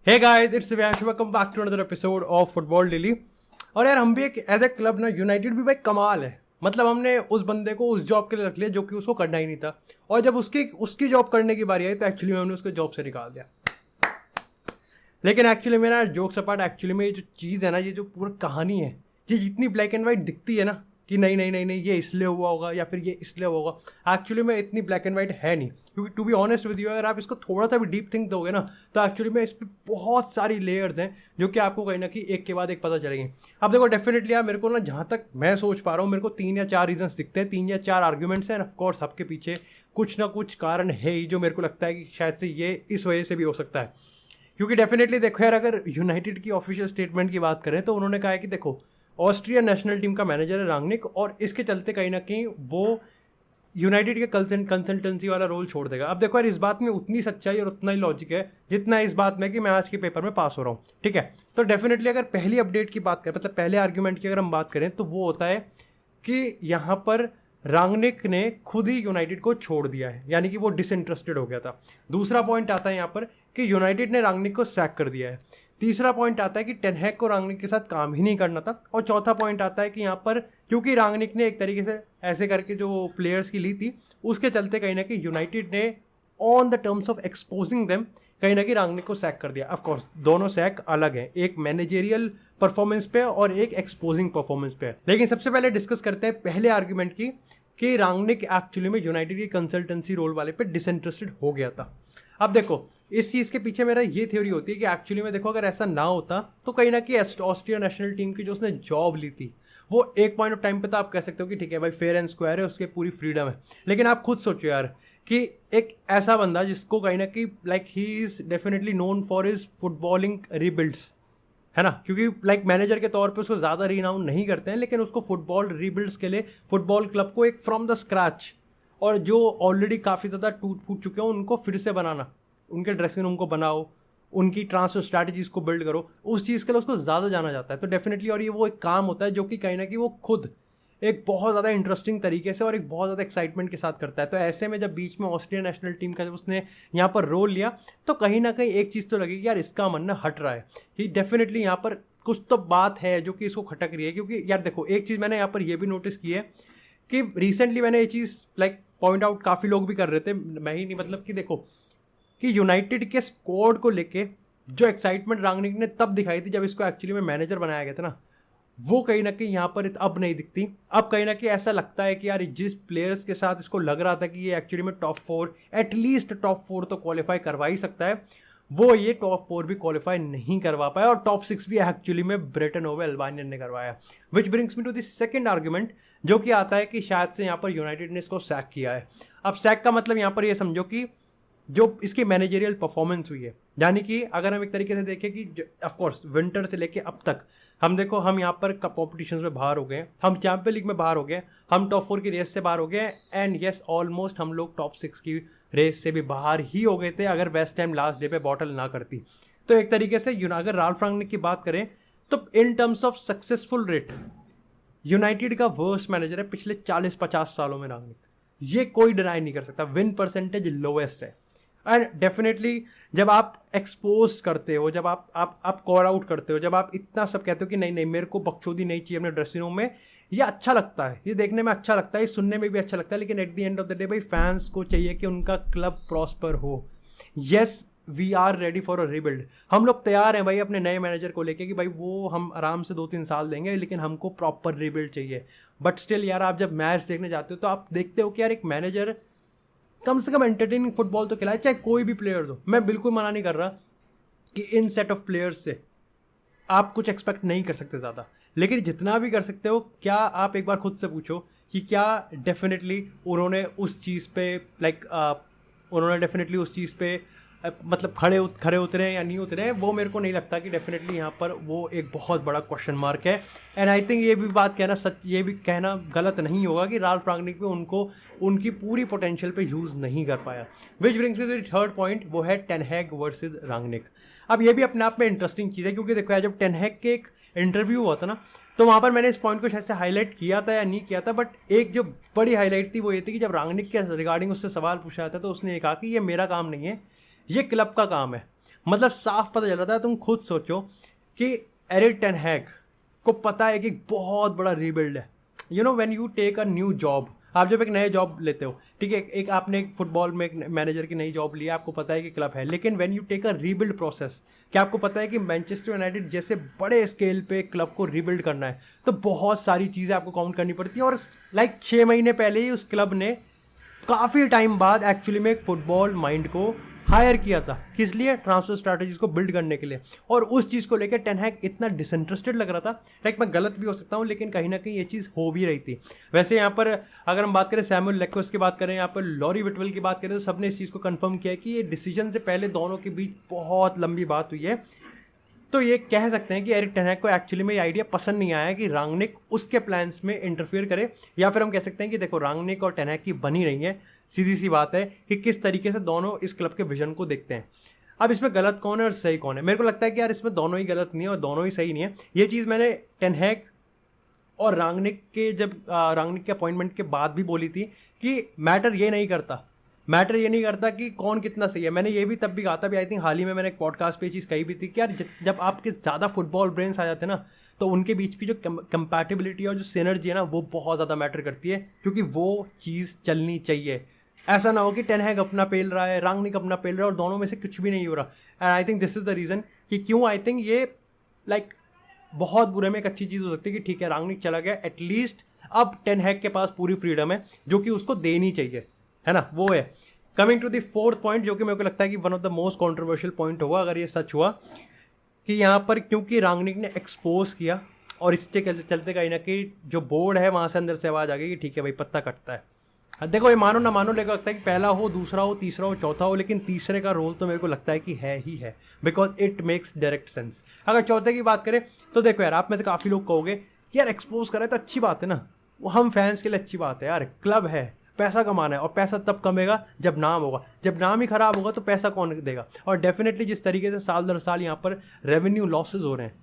Hey guys, it's Divyansh, welcome back to another episode of football daily. और यार हम भी एक एज ए क्लब ना, यूनाइटेड भी भाई कमाल है। मतलब हमने उस बंदे को उस जॉब के लिए रख लिया जो कि उसको करना ही नहीं था, और जब उसकी उसकी जॉब करने की बारी आई तो एक्चुअली में हमने उसको जॉब से निकाल दिया। लेकिन एक्चुअली में ना, जोक्स अपार्ट, एक्चुअली में ये जो चीज़ है ना, ये जो पूरी कहानी है, ये जितनी ब्लैक एंड वाइट दिखती है ना कि नहीं नहीं नहीं नहीं ये इसलिए हुआ होगा या फिर ये इसलिए हुआ होगा, एक्चुअली में इतनी ब्लैक एंड वाइट है नहीं। क्योंकि to be honest with you, अगर आप इसको थोड़ा सा भी डीप थिंक दोगे ना, तो एक्चुअली में इस पर बहुत सारी लेयर्स हैं जो कि आपको कहीं ना कहीं एक के बाद एक पता चलेंगे। अब देखो, डेफिनेटली यार मेरे को ना, जहाँ तक मैं सोच पा रहा हूँ, मेरे को 3 या 4 रीजंस दिखते हैं, 3 या 4 आर्ग्यूमेंट्स हैं। ऑफकोर्स सबके पीछे कुछ ना कुछ कारण है ही, जो मेरे को लगता है कि शायद से ये इस वजह से भी हो सकता है। क्योंकि डेफिनेटली देखो यार, अगर यूनाइटेड की ऑफिशियल स्टेटमेंट की बात करें तो उन्होंने कहा है कि देखो, ऑस्ट्रिया नेशनल टीम का मैनेजर है रांगनिक, और इसके चलते कहीं ना कहीं वो यूनाइटेड के कंसल्टेंसी वाला रोल छोड़ देगा। अब देखो यार, इस बात में उतनी सच्चाई और उतना ही लॉजिक है जितना इस बात में कि मैं आज के पेपर में पास हो रहा हूँ, ठीक है। तो डेफिनेटली अगर पहली अपडेट की बात करें, मतलब पहले आर्ग्यूमेंट की अगर हम बात करें, तो वो होता है कि यहाँ पर रांगनिक ने खुद ही यूनाइटेड को छोड़ दिया है, यानी कि वो डिसइंटरेस्टेड हो गया था। दूसरा पॉइंट आता है यहाँ पर कि यूनाइटेड ने रांगनिक को सैक कर दिया है। तीसरा पॉइंट आता है कि टेन हैग को रांगनिक के साथ काम ही नहीं करना था। और चौथा पॉइंट आता है कि यहाँ पर क्योंकि रांगनिक ने एक तरीके से ऐसे करके जो प्लेयर्स की ली थी, उसके चलते कहीं ना कहीं यूनाइटेड ने on the terms of exposing them कहीं ना कहीं रांगनिक को सैक कर दिया। ऑफकोर्स दोनों सैक अलग हैं, एक मैनेजेरियल परफॉर्मेंस पे और एक एक्सपोजिंग परफॉर्मेंस पे। लेकिन सबसे पहले डिस्कस करते हैं पहले आर्ग्यूमेंट की कि रांगनिक एक्चुअली में यूनाइटेड की कंसल्टेंसी रोल वाले पे डिसइंटरेस्टेड हो गया था। अब देखो, इस चीज़ के पीछे मेरा ये थ्योरी होती है कि एक्चुअली में देखो, अगर ऐसा ना होता तो कहीं ना कहीं ऑस्ट्रिया नेशनल टीम की जो उसने जॉब ली थी, वो एक पॉइंट ऑफ टाइम पे तो आप कह सकते हो कि ठीक है भाई, फेयर एंड स्क्वायर है, उसके पूरी फ्रीडम है। लेकिन आप खुद सोचो यार कि एक ऐसा बंदा जिसको कहीं ना कहीं like he is definitely known for his footballing rebuilds, है ना, क्योंकि लाइक मैनेजर के तौर पे उसको ज़्यादा रिनाउंड नहीं करते हैं, लेकिन उसको फुटबॉल रीबिल्ड्स के लिए फुटबॉल क्लब को एक फ्रॉम द स्क्रैच, और जो ऑलरेडी काफ़ी ज़्यादा टूट फूट चुके हैं उनको फिर से बनाना, उनके ड्रेसिंग रूम को बनाओ, उनकी ट्रांसफर स्ट्रैटेजीज को बिल्ड करो, उस चीज़ के लिए उसको ज़्यादा जाना जाता है। तो डेफिनेटली, और ये वो एक काम होता है जो कि कहीं ना कहीं वो खुद एक बहुत ज़्यादा इंटरेस्टिंग तरीके से और एक बहुत ज़्यादा एक्साइटमेंट के साथ करता है। तो ऐसे में जब बीच में ऑस्ट्रिया नेशनल टीम का जब उसने यहाँ पर रोल लिया, तो कहीं ना कहीं एक चीज़ तो लगी कि यार इसका मन ना हट रहा है, कि डेफिनेटली यहाँ पर कुछ तो बात है जो कि इसको खटक रही है। क्योंकि यार देखो, एक चीज़ मैंने यहाँ पर यह भी नोटिस की है कि रिसेंटली मैंने ये चीज़ लाइक पॉइंट आउट काफ़ी लोग भी कर रहे थे, मैं ही नहीं, मतलब कि देखो कि यूनाइटेड के स्क्वाड को लेके जो एक्साइटमेंट रांगनिक ने तब दिखाई थी जब इसको एक्चुअली में मैनेजर बनाया गया था ना, वो कहीं ना कहीं यहाँ पर अब नहीं दिखती। अब कहीं ना कहीं ऐसा लगता है कि यार जिस प्लेयर्स के साथ इसको लग रहा था कि ये एक्चुअली में टॉप 4, एटलीस्ट टॉप 4 तो क्वालिफाई करवा ही सकता है, वो ये टॉप 4 भी क्वालिफाई नहीं करवा पाया, और टॉप 6 भी एक्चुअली में ब्रेटन ओवे अल्बानियन ने करवाया। Which brings me to the second argument, जो कि आता है कि शायद से यहाँ पर यूनाइटेड ने इसको सैक किया है। अब सैक का मतलब यहाँ पर ये समझो कि जो इसकी मैनेजरियल परफॉर्मेंस हुई है, यानी कि अगर हम एक तरीके से देखें कि ऑफकोर्स विंटर से लेके अब तक हम देखो, हम यहाँ पर कॉम्पिटिशन में बाहर हो गए, हम चैंपियन लीग में बाहर हो गए, हम टॉप 4 की रेस से बाहर हो गए, एंड येस ऑलमोस्ट हम लोग टॉप 6 की रेस से भी बाहर ही हो गए थे अगर वेस्ट हैम लास्ट डे पे बॉटल ना करती। तो एक तरीके से अगर राल्फ रांगनिक की बात करें तो in terms of successful rate United का वर्स्ट मैनेजर है पिछले 40-50 सालों में रांगनिक, ये कोई डिनाई नहीं कर सकता। विन परसेंटेज लोएस्ट है, एंड डेफिनेटली जब आप एक्सपोज करते हो, जब आप कॉल आउट करते हो, जब आप इतना सब कहते हो कि नहीं नहीं मेरे को बकचोदी नहीं चाहिए अपने ड्रेसिंग रूम में, ये अच्छा लगता है, ये देखने में अच्छा लगता है, ये सुनने में भी अच्छा लगता है। लेकिन at the end of the day भाई, फैंस को चाहिए कि उनका क्लब प्रॉस्पर हो। Yes, we are ready for a rebuild, हम लोग तैयार हैं भाई अपने नए मैनेजर को लेके कि भाई वो हम आराम से 2-3 साल देंगे, लेकिन हमको प्रॉपर रीबिल्ड चाहिए। बट स्टिल यार, आप जब मैच देखने जाते हो तो आप देखते हो कि यार एक मैनेजर कम से कम एंटरटेनिंग फुटबॉल तो खिलाए, चाहे कोई भी प्लेयर हो। मैं बिल्कुल मना नहीं कर रहा कि इन सेट ऑफ प्लेयर्स से आप कुछ एक्सपेक्ट नहीं कर सकते ज़्यादा, लेकिन जितना भी कर सकते हो, क्या आप एक बार खुद से पूछो कि क्या डेफिनेटली उन्होंने उस चीज़ पे उन्होंने डेफिनेटली उस चीज़ पे मतलब खड़े उतरे हैं या नहीं उतरे हैं, वो मेरे को नहीं लगता कि डेफिनेटली यहाँ पर वो एक बहुत बड़ा क्वेश्चन मार्क है। एंड आई थिंक ये भी बात कहना ये भी कहना गलत नहीं होगा कि राल्फ रांगनिक पे उनको उनकी पूरी पोटेंशियल पे यूज़ नहीं कर पाया। Which brings me to the third point, वो है टेन हैग वर्सेस रांगनिक। अब ये भी अपने आप में इंटरेस्टिंग चीज़ है, क्योंकि देखो यार, जब टेन हैग के एक इंटरव्यू हुआ था ना, तो वहाँ पर मैंने इस पॉइंट को शायद से हाईलाइट किया था या नहीं किया था, बट एक जो बड़ी हाईलाइट थी वो ये थी कि जब रांगनिक के रिगार्डिंग उससे सवाल पूछा था तो उसने ये कहा कि ये मेरा काम नहीं है, ये क्लब का काम है। मतलब साफ पता चल रहा था। तुम खुद सोचो कि एरिक टेन हैग को पता है कि बहुत बड़ा रीबिल्ड है। You know when you take a new job, आप जब एक नए जॉब लेते हो, ठीक है, एक आपने एक फुटबॉल में एक मैनेजर की नई जॉब ली है, आपको पता है कि क्लब है, लेकिन when you take a rebuild process, क्या आपको पता है कि मैनचेस्टर यूनाइटेड जैसे बड़े स्केल पे क्लब को रीबिल्ड करना है तो बहुत सारी चीज़ें आपको काउंट करनी पड़ती है। और लाइक 6 महीने पहले ही उस क्लब ने काफ़ी टाइम बाद एक्चुअली में एक फुटबॉल माइंड को हायर किया था। किस लिए? ट्रांसफर स्ट्रैटेजीज को बिल्ड करने के लिए। और उस चीज़ को लेकर टेन हैग इतना डिसइंटरेस्टेड लग रहा था। लाइक मैं गलत भी हो सकता हूँ, लेकिन कहीं ना कहीं ये चीज़ हो भी रही थी। वैसे यहाँ पर अगर हम बात करें सैमुअल लेक्वेस की बात करें, यहाँ पर लॉरी विटवेल की बात करें, तो सबने इस चीज़ को कंफर्म किया कि ये डिसीजन से पहले दोनों के बीच बहुत लंबी बात हुई है। तो ये कह सकते हैं कि एरिक टेन हैग को एक्चुअली में ये आइडिया पसंद नहीं आया कि रांगनिक उसके प्लान्स में इंटरफियर करे, या फिर हम कह सकते हैं कि देखो रांगनिक और टेन हैग की बनी रही है। सीधी सी बात है कि किस तरीके से दोनों इस क्लब के विजन को देखते हैं। अब इसमें गलत कौन है और सही कौन है? मेरे को लगता है कि यार इसमें दोनों ही गलत नहीं है और दोनों ही सही नहीं है। ये चीज़ मैंने टेन हैग और रांगनिक के जब रांगनिक के अपॉइंटमेंट के बाद भी बोली थी कि मैटर ये नहीं करता कि कौन कितना सही है। मैंने ये भी तब भी कहा था, भी आई थिंक हाल ही में मैंने एक पॉडकास्ट पे चीज़ कही भी थी कि यार जब आपके ज़्यादा फुटबॉल ब्रेन्स आ जाते हैं ना, तो उनके बीच की जो कंपैटिबिलिटी और जो सिनर्जी है ना, वो बहुत ज़्यादा मैटर करती है, क्योंकि वो चीज़ चलनी चाहिए। ऐसा ना हो कि टेन हैग अपना पेल रहा है, रांगनिक अपना पेल रहा है और दोनों में से कुछ भी नहीं हो रहा। And I think this is the reason कि क्यों आई थिंक ये लाइक बहुत बुरे में एक अच्छी चीज़ हो सकती है कि ठीक है रांगनिक चला गया, एटलीस्ट अब टेन हैग के पास पूरी फ्रीडम है जो कि उसको देनी चाहिए, है ना, वो है। Coming to the fourth point, जो कि मेरे को लगता है कि one of the most controversial point होगा अगर ये सच हुआ, कि यहाँ पर क्योंकि रांगनिक ने एक्सपोज किया और इसके चलते कहीं ना कहीं जो बोर्ड है वहाँ से अंदर से आवाज़ आ गई कि ठीक है भाई पत्ता कटता है। देखो ये मानो ना मानो, लेकिन लगता है कि पहला हो, दूसरा हो, तीसरा हो, चौथा हो, लेकिन तीसरे का रोल तो मेरे को लगता है कि है ही है, because it makes direct sense. अगर चौथे की बात करें तो देखो यार, आप में से काफ़ी लोग कहोगे कि यार एक्सपोज करें तो अच्छी बात है ना, वो हम फैंस के लिए अच्छी बात है यार, क्लब है, पैसा कमाना है, और पैसा तब कमेगा जब नाम होगा। जब नाम ही खराब होगा तो पैसा कौन देगा? और डेफिनेटली जिस तरीके से साल दर साल यहाँ पर रेवेन्यू लॉसेज हो रहे हैं,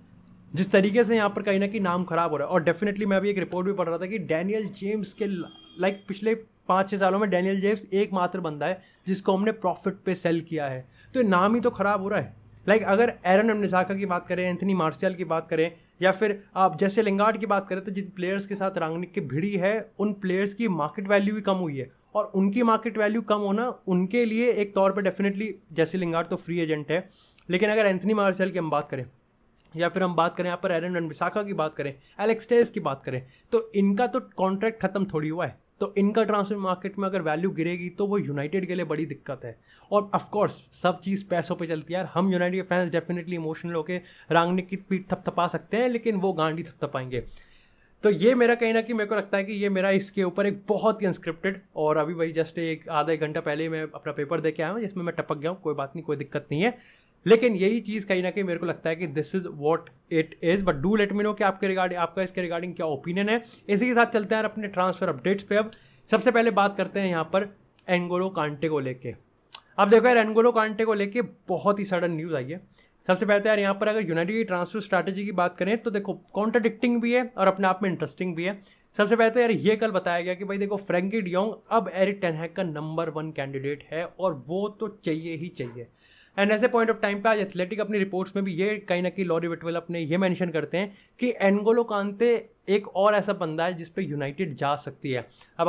जिस तरीके से यहाँ पर कहीं ना कहीं नाम खराब हो रहा है, और डेफिनेटली मैं अभी एक रिपोर्ट भी पढ़ रहा था कि डैनियल जेम्स के लाइक पिछले 5-6 सालों में डैनियल जेम्स एकमात्र बंदा है जिसको हमने प्रॉफिट पे सेल किया है। तो नाम ही तो खराब हो रहा है। लाइक अगर एरन वन-बिसाका की बात करें, एंथनी मार्शियल की बात करें, या फिर आप जैसे लिंगार्ड की बात करें, तो जिन प्लेयर्स के साथ रांगनिक की भिड़ी है उन प्लेयर्स की मार्केट वैल्यू भी कम हुई है। और उनकी मार्केट वैल्यू कम होना उनके लिए एक तौर पर डेफिनेटली, जैसे लिंगार्ड तो फ्री एजेंट है, लेकिन अगर एंथनी मार्शियल की हम बात करें, या फिर हम बात करें यहाँ पर एरन वन-बिसाका की बात करें, एलेक्स टेल्स की बात करें, तो इनका तो कॉन्ट्रैक्ट खत्म थोड़ी हुआ है। तो इनका ट्रांसफर मार्केट में अगर वैल्यू गिरेगी तो वो यूनाइटेड के लिए बड़ी दिक्कत है। और ऑफ कोर्स सब चीज़ पैसों पे चलती है यार। हम यूनाइटेड के फैंस डेफिनेटली इमोशनल होकर रांगनिक की पीठ थपथपा सकते हैं, लेकिन वो गांडी थपथपाएंगे। तो ये मेरा कहीं ना कहीं मेरे को लगता है कि ये मेरा इसके ऊपर एक बहुत ही अनस्क्रिप्टेड, और अभी भाई जस्ट एक आधा एक घंटा पहले मैं अपना पेपर दे के आया हूँ जिसमें मैं टपक गया हूँ, कोई बात नहीं, कोई दिक्कत नहीं है। लेकिन यही चीज़ कहीं ना कहीं मेरे को लगता है कि this is what it is. But do let me know कि आपका इसके रिगार्डिंग क्या ओपिनियन है। इसी के साथ चलते हैं अपने ट्रांसफर अपडेट्स पे। अब सबसे पहले बात करते हैं यहाँ पर एनगोलो कांटे को लेके। अब देखो यार, एनगोलो कांटे को लेके बहुत ही सडन न्यूज़ आई है। सबसे पहले तो यार यहाँ पर अगर यूनाइटेड की ट्रांसफर स्ट्रैटेजी की बात करें तो देखो कॉन्ट्राडिक्टिंग भी है और अपने आप में इंटरेस्टिंग भी है। सबसे पहले तो यार ये कल बताया गया कि भाई देखो फ्रैंकी डियोंग अब एरिक टेन हैग का नंबर 1 कैंडिडेट है, और वो तो चाहिए ही चाहिए। एंड ऐसे पॉइंट ऑफ टाइम पे आज एथलेटिक अपनी रिपोर्ट्स में भी ये कहीं ना कहीं लॉरी विटवेल अपने ये मेंशन करते हैं कि एनगोलो कांते एक और ऐसा बंदा है जिस पे यूनाइटेड जा सकती है। अब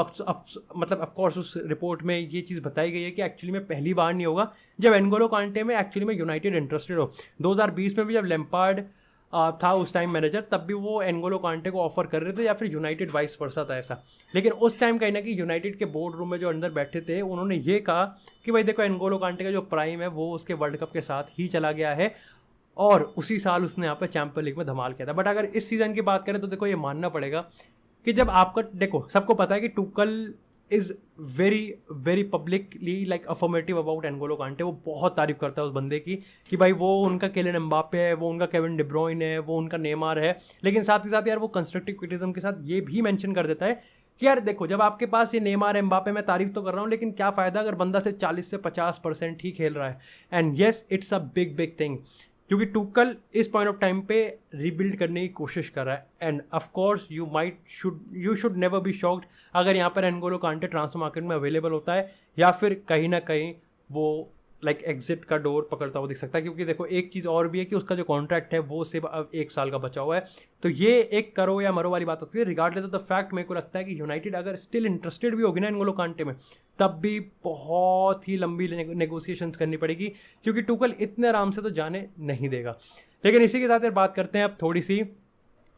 मतलब ऑफकोर्स उस रिपोर्ट में ये चीज़ बताई गई है कि एक्चुअली में पहली बार नहीं होगा जब एनगोलो कांटे में एक्चुअली में यूनाइटेड इंटरेस्टेड हो। 2020 में भी जब लैम्पार्ड था उस टाइम मैनेजर, तब भी वो एनगोलो कांटे को ऑफर कर रहे थे, या फिर यूनाइटेड वाइस वर्सा था ऐसा। लेकिन उस टाइम कहीं ना कहीं यूनाइटेड के बोर्ड रूम में जो अंदर बैठे थे उन्होंने ये कहा कि भाई देखो एनगोलो कांटे का जो प्राइम है वो उसके वर्ल्ड कप के साथ ही चला गया है, और उसी साल उसने यहाँ पर चैंपियन लीग में धमाल किया था। बट अगर इस सीज़न की बात करें तो देखो ये मानना पड़ेगा कि जब आपका, देखो सबको पता है कि Tuchel is very very publicly like affirmative about N'Golo Kante. वो बहुत तारीफ करता है उस बंदे की कि भाई वो उनका किलियन एम्बापे है, वो उनका केविन डी ब्रुयने है, वो उनका नेमार है। लेकिन साथ ही साथ यार वो कंस्ट्रक्टिव क्रिटिसिज्म के साथ ये भी मेंशन कर देता है कि यार देखो जब आपके पास ये नेमार एम्बापे, मैं तारीफ तो कर रहा हूँ, लेकिन क्या फ़ायदा अगर बंदा सिर्फ 40 से 50% ही खेल रहा है। And yes it's a big big thing, क्योंकि टुकल इस पॉइंट ऑफ टाइम पे रीबिल्ड करने की कोशिश कर रहा है। End of course you should never be shocked अगर यहाँ पर एनगोलो कांटे ट्रांसफर मार्केट में अवेलेबल होता है, या फिर कहीं ना कहीं वो लाइक एग्जिट का डोर पकड़ता हुआ दिख सकता है, क्योंकि देखो एक चीज़ और भी है कि उसका जो कॉन्ट्रैक्ट है वो सिर्फ अब 1 साल का बचा हुआ है। तो ये एक करो या मरो वाली बात होती है। रिगार्डलेस ऑफ द फैक्ट मेरे को लगता है कि यूनाइटेड अगर स्टिल इंटरेस्टेड भी होगी ना इनगोलो कांटे में, तब भी बहुत ही लंबी नेगोशिएशंस करनी पड़ेगी, क्योंकि टुकल इतने आराम से तो जाने नहीं देगा। लेकिन इसी के साथ यार बात करते हैं अब थोड़ी सी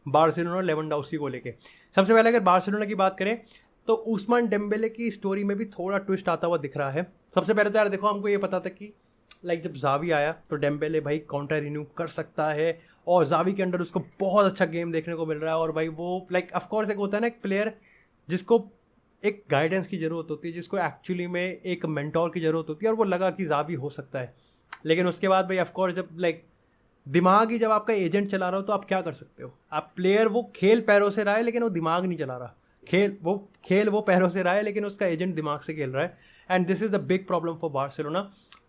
बार्सिलोना और लेवेंडोव्स्की को लेके। सबसे पहले अगर बार्सिलोना की बात करें तो उस्मान डेम्बेले की स्टोरी में भी थोड़ा ट्विस्ट आता हुआ दिख रहा है। सबसे पहले तो यार देखो, हमको ये पता था कि लाइक जब जावी आया तो डेम्बेले भाई कॉन्ट्रैक्ट रिन्यू कर सकता है, और जावी के अंडर उसको बहुत अच्छा गेम देखने को मिल रहा है। और भाई वो लाइक ऑफकोर्स एक होता है ना एक प्लेयर जिसको एक गाइडेंस की ज़रूरत होती है, जिसको एक्चुअली में एक मेंटोर की ज़रूरत होती है, और वो लगा कि जावी हो सकता है। लेकिन उसके बाद भाई ऑफकोर्स जब लाइक दिमाग ही जब आपका एजेंट चला रहा हो तो आप क्या कर सकते हो। आप प्लेयर वो खेल पैरों से रहा है लेकिन वो दिमाग नहीं चला रहा, खेल वो पैरों से रहा है लेकिन उसका एजेंट दिमाग से खेल रहा है। And this is the big problem for Barcelona.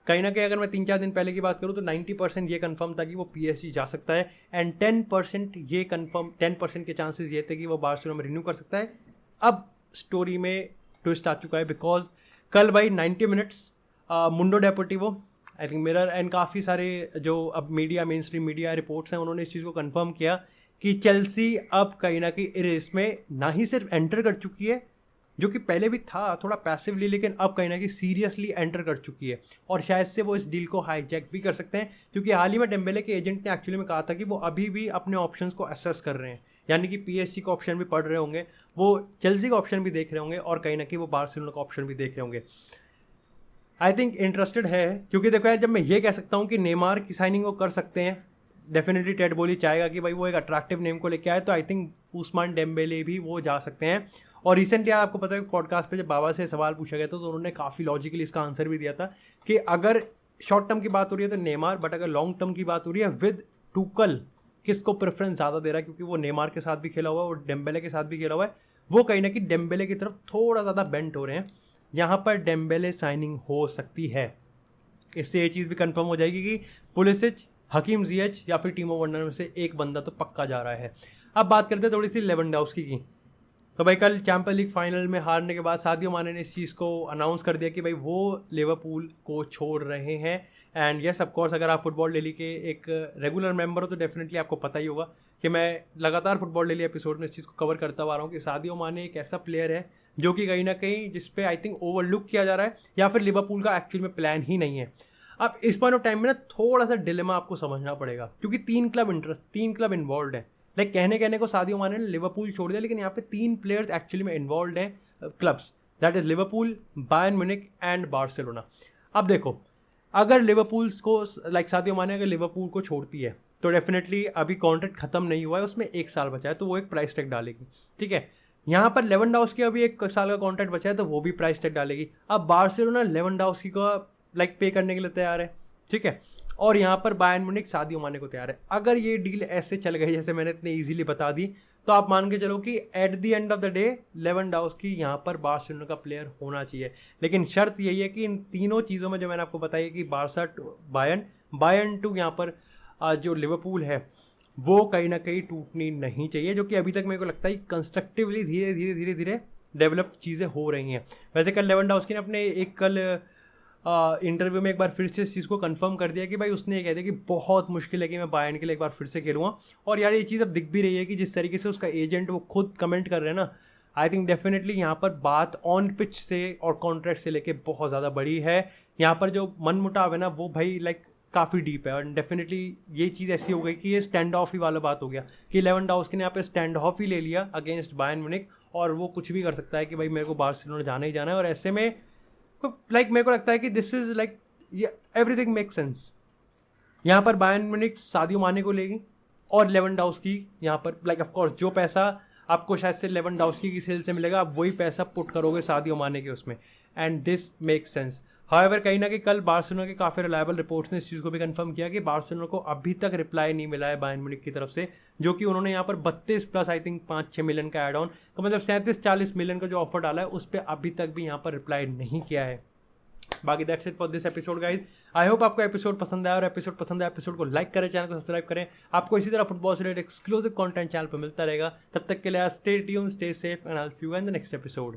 कहीं ना कहीं अगर मैं 3-4 दिन पहले की बात करूँ तो 90% ये कंफर्म था कि वो PSG जा सकता है, एंड 10% के चांसेस ये थे कि वो बार्सिलोना में रिन्यू कर सकता है। अब स्टोरी में ट्विस्ट आ चुका है, बिकॉज कल भाई 90 minutes Mundo Deportivo, I think Mirror and काफ़ी सारे जो अब media mainstream media reports हैं, उन्होंने इस चीज़ को कंफर्म किया कि चेल्सी अब कहीं ना कहीं रेस में ना ही सिर्फ एंटर कर चुकी है, जो कि पहले भी था थोड़ा पैसिवली, लेकिन अब कहीं ना कहीं सीरियसली एंटर कर चुकी है, और शायद से वो इस डील को हाईजैक भी कर सकते हैं। क्योंकि हाल ही में डेम्बेले के एजेंट ने एक्चुअली में कहा था कि वो अभी भी अपने ऑप्शंस को असेस कर रहे हैं, यानी कि PSG का ऑप्शन भी पढ़ रहे होंगे, वो चेल्सी का ऑप्शन भी देख रहे होंगे, और कहीं ना कहीं वो बार्सिलोना का ऑप्शन भी देख रहे होंगे। आई थिंक इंटरेस्टेड है, क्योंकि देखो यार जब मैं ये कह सकता हूँ कि नेमार की साइनिंग वो कर सकते हैं, डेफिनेटली टेड बोली चाहेगा कि भाई वो एक अट्रैक्टिव नेम को लेके आए, तो आई थिंक उस्मान डेम्बेले भी वो जा सकते हैं। और रिसेंटली आपको पता है पॉडकास्ट पे जब बाबा से सवाल पूछा गया था तो उन्होंने काफ़ी लॉजिकली इसका आंसर भी दिया था कि अगर शॉर्ट टर्म की बात हो रही है तो नेमार, बट अगर लॉन्ग टर्म की बात हो रही है विद टुकल, किसको प्रेफरेंस ज़्यादा दे रहा है, क्योंकि वो नेमार के साथ भी खेला हुआ है और डेम्बेले के साथ भी खेला हुआ है, वो कहीं ना कहीं डेम्बेले की तरफ थोड़ा ज़्यादा बेंट हो रहे हैं। यहाँ पर डेम्बेले साइनिंग हो सकती है। इससे ये चीज़ भी कंफर्म हो जाएगी कि पुलिसिच, हकीम जिएच या फिर टीमो वर्नर में से एक बंदा तो पक्का जा रहा है। अब बात करते हैं थोड़ी सी लेवेंडोव्स्की की। तो भाई कल चैंपियंस लीग फाइनल में हारने के बाद सादियो माने ने इस चीज़ को अनाउंस कर दिया कि भाई वो लिवरपूल को छोड़ रहे हैं। एंड यस ऑफकोर्स, अगर आप फुटबॉल डेली के एक रेगुलर मेंबर हो तो डेफिनेटली आपको पता ही होगा कि मैं लगातार फुटबॉल डेली एपिसोड में इस चीज़ को कवर करता हुआ रहा हूँ कि सादियो माने एक ऐसा प्लेयर है जो कि कहीं ना कहीं जिस पे आई थिंक ओवरलुक किया जा रहा है, या फिर लिवरपूल का एक्चुअली में प्लान ही नहीं है। अब इस पॉइंट ऑफ टाइम में ना थोड़ा सा डिलेमा आपको समझना पड़ेगा, क्योंकि 3 क्लब इन्वॉल्व हैं। लाइक कहने को सादियो माने ने लिवरपूल छोड़ दिया, लेकिन यहाँ पे 3 प्लेयर्स एक्चुअली में इन्वॉल्व हैं clubs, that is Liverpool, Bayern Munich and Barcelona. अब देखो, अगर लिवरपूल को लाइक सादियो माने अगर लिवरपूल को छोड़ती है तो डेफिनेटली अभी कॉन्ट्रैक्ट खत्म नहीं हुआ है, उसमें 1 साल बचा है, तो वो एक प्राइस टैग डालेगी, ठीक है। यहाँ पर लेवेंडोव्स्की अभी 1 साल का कॉन्ट्रैक्ट बचा है तो वो भी प्राइस टैग डालेगी। अब बार्सिलोना लेवेंडोव्स्की को लाइक पे करने के लिए तैयार है, ठीक है, और यहाँ पर बायर्न म्यूनिख सादियो माने को तैयार है। अगर ये डील ऐसे चल गई जैसे मैंने इतने इजीली बता दी, तो आप मान के चलो कि eight the end of the day Lewandowski यहाँ पर बार्सिलोना का प्लेयर होना चाहिए। लेकिन शर्त यही है कि इन तीनों चीज़ों में जो मैंने आपको बताई कि बार्सा टू बायर्न टू यहाँ पर जो लिवरपूल है वो कहीं ना कहीं टूटनी नहीं चाहिए, जो कि अभी तक मेरे को लगता है कंस्ट्रक्टिवली धीरे धीरे डेवलप चीज़ें हो रही हैं। वैसे कल लेवेंडोव्स्की ने अपने इंटरव्यू में एक बार फिर से इस चीज़ को कंफर्म कर दिया कि भाई उसने ये कह दिया कि बहुत मुश्किल है कि मैं बायर्न के लिए एक बार फिर से खेलूँगा। और यार ये चीज़ अब दिख भी रही है कि जिस तरीके से उसका एजेंट वो खुद कमेंट कर रहे हैं ना, आई थिंक डेफिनेटली यहाँ पर बात ऑन पिच से और कॉन्ट्रैक्ट से लेके बहुत ज़्यादा बड़ी है। यहाँ पर जो मनमुटाव है ना वो भाई लाइक काफ़ी डीप है, और डेफिनेटली ये चीज़ ऐसी हो गई कि ये स्टैंड ऑफ ही वाला बात हो गया कि लेवेंडोव्स्की ने यहाँ पे स्टैंड ऑफ ही ले लिया अगेंस्ट बायर्न म्यूनिख, और वो कुछ भी कर सकता है कि भाई मेरे को बार्सिलोना जाना ही जाना है। और ऐसे में लाइक मेरे को लगता है कि this is like everything make sense. यहाँ पर बायर्न म्यूनिख सादियो माने को लेगी, और लेवेंडोव्स्की यहाँ पर लाइक ऑफकोर्स जो पैसा आपको शायद से लेवेंडोव्स्की की सेल से मिलेगा, आप वही पैसा पुट करोगे सादियो माने के उसमें, and this make sense. However कहीं ना कहीं कल बार्सिलोना के काफ़ी रिलायबल रिपोर्ट्स ने इस चीज़ को भी कंफर्म किया कि बार्सिलोना को अभी तक रिप्लाई नहीं मिला है बायर्न म्यूनिख की तरफ से, जो कि उन्होंने यहाँ पर 32 प्लस आई थिंक 5-6 मिलियन का एड ऑन, तो मतलब 37-40 मिलियन का जो ऑफर डाला है उस पर अभी तक भी यहाँ पर रिप्लाई नहीं किया है। बाकी that's it for this episode guys. I hope आपको एपिसोड पसंद आया, और एपिसोड पसंद आया एपिसोड को लाइक करें, चैनल को सब्सक्राइब करें। आपको इसी तरह फुटबॉल से रिलेटेड एक्सक्लूसिव कंटेंट चैनल पर मिलता रहेगा। तब तक के लिए stay tuned, stay safe, and I will see you in the next episode.